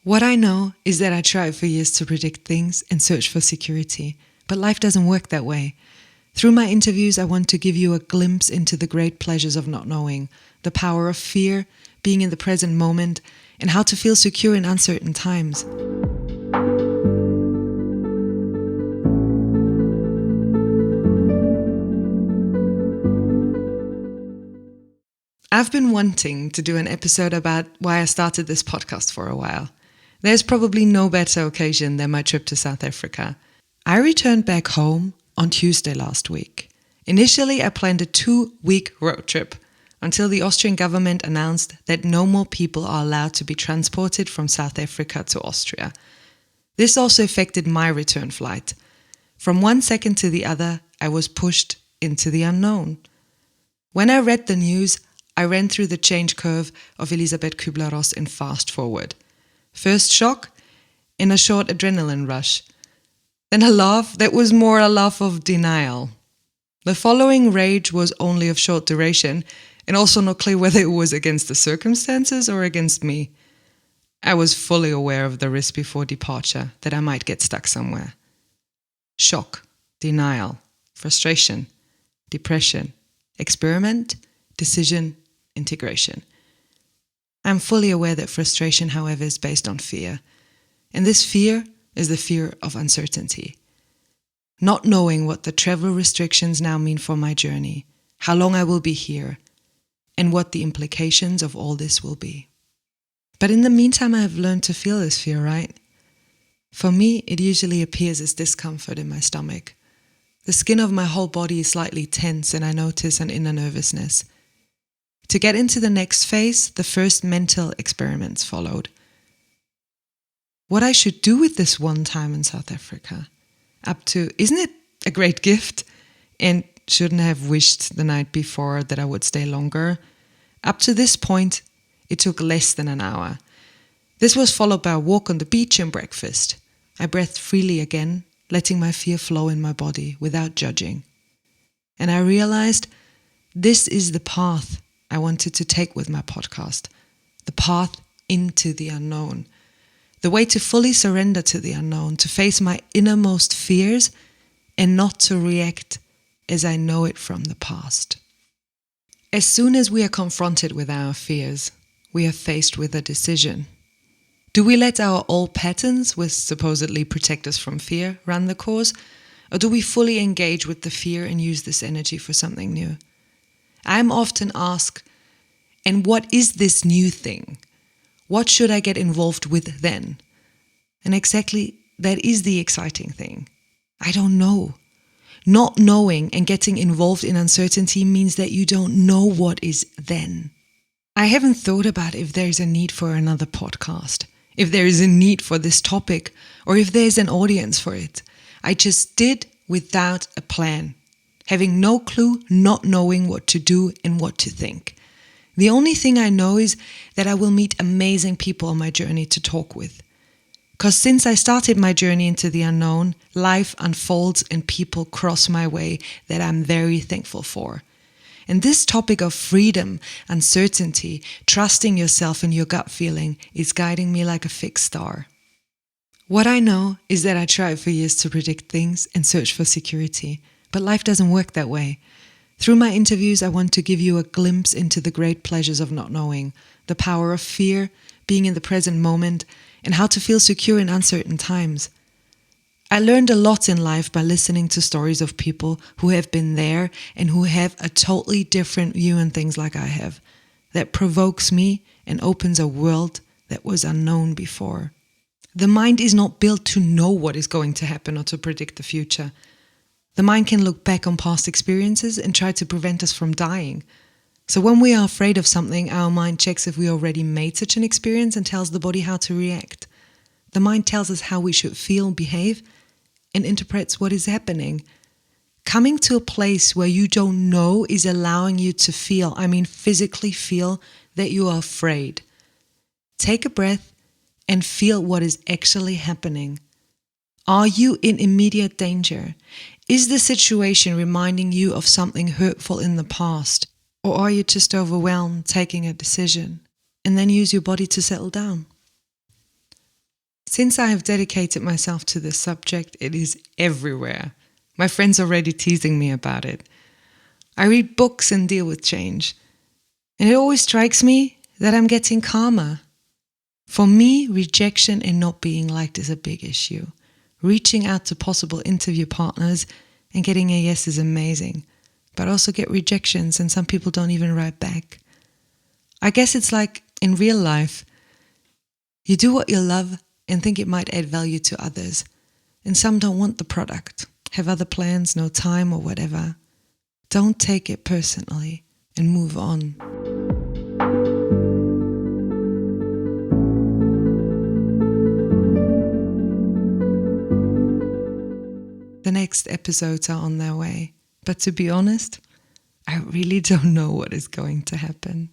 What I know is that I tried for years to predict things and search for security, but life doesn't work that way. Through my interviews, I want to give you a glimpse into the great pleasures of not knowing, the power of fear, being in the present moment, and how to feel secure in uncertain times. I've been wanting to do an episode about why I started this podcast for a while. There's probably no better occasion than my trip to South Africa. I returned back home on Tuesday last week. Initially, I planned a 2-week road trip until the Austrian government announced that no more people are allowed to be transported from South Africa to Austria. This also affected my return flight. From one second to the other, I was pushed into the unknown. When I read the news, I ran through the change curve of Elisabeth Kübler-Ross in fast forward. First shock, and a short adrenaline rush. Then a laugh that was more a laugh of denial. The following rage was only of short duration, and also not clear whether it was against the circumstances or against me. I was fully aware of the risk before departure that I might get stuck somewhere. Shock, denial, frustration, depression, experiment, decision, integration. I'm fully aware that frustration, however, is based on fear. And this fear is the fear of uncertainty. Not knowing what the travel restrictions now mean for my journey, how long I will be here, and what the implications of all this will be. But in the meantime, I have learned to feel this fear, right? For me, it usually appears as discomfort in my stomach. The skin of my whole body is slightly tense and I notice an inner nervousness. To get into the next phase, the first mental experiments followed. What I should do with this one time in South Africa. Up to, isn't it a great gift? And shouldn't I have wished the night before that I would stay longer? Up to this point, it took less than an hour. This was followed by a walk on the beach and breakfast. I breathed freely again, letting my fear flow in my body without judging. And I realized this is the path I wanted to take with my podcast. The path into the unknown. The way to fully surrender to the unknown, to face my innermost fears and not to react as I know it from the past. As soon as we are confronted with our fears, we are faced with a decision. Do we let our old patterns, which supposedly protect us from fear, run the course? Or do we fully engage with the fear and use this energy for something new? I'm often asked, and what is this new thing? What should I get involved with then? And exactly that is the exciting thing. I don't know. Not knowing and getting involved in uncertainty means that you don't know what is then. I haven't thought about if there is a need for another podcast, if there is a need for this topic, or if there's an audience for it. I just did without a plan, having no clue, not knowing what to do and what to think. The only thing I know is that I will meet amazing people on my journey to talk with. Because since I started my journey into the unknown, life unfolds and people cross my way that I'm very thankful for. And this topic of freedom, uncertainty, trusting yourself and your gut feeling is guiding me like a fixed star. What I know is that I tried for years to predict things and search for security, but life doesn't work that way. Through my interviews, I want to give you a glimpse into the great pleasures of not knowing, the power of fear, being in the present moment, and how to feel secure in uncertain times. I learned a lot in life by listening to stories of people who have been there and who have a totally different view on things like I have. That provokes me and opens a world that was unknown before. The mind is not built to know what is going to happen or to predict the future. The mind can look back on past experiences and try to prevent us from dying. So when we are afraid of something, our mind checks if we already made such an experience and tells the body how to react. The mind tells us how we should feel, behave, and interprets what is happening. Coming to a place where you don't know is allowing you to feel, physically feel, that you are afraid. Take a breath and feel what is actually happening. Are you in immediate danger? Is the situation reminding you of something hurtful in the past? Or are you just overwhelmed taking a decision? And then use your body to settle down. Since I have dedicated myself to this subject, it is everywhere. My friends are already teasing me about it. I read books and deal with change. And it always strikes me that I'm getting calmer. For me, rejection and not being liked is a big issue. Reaching out to possible interview partners and getting a yes is amazing. But I also get rejections and some people don't even write back. I guess it's like in real life. You do what you love and think it might add value to others. And some don't want the product, have other plans, no time or whatever. Don't take it personally and move on. The next episodes are on their way. But to be honest, I really don't know what is going to happen.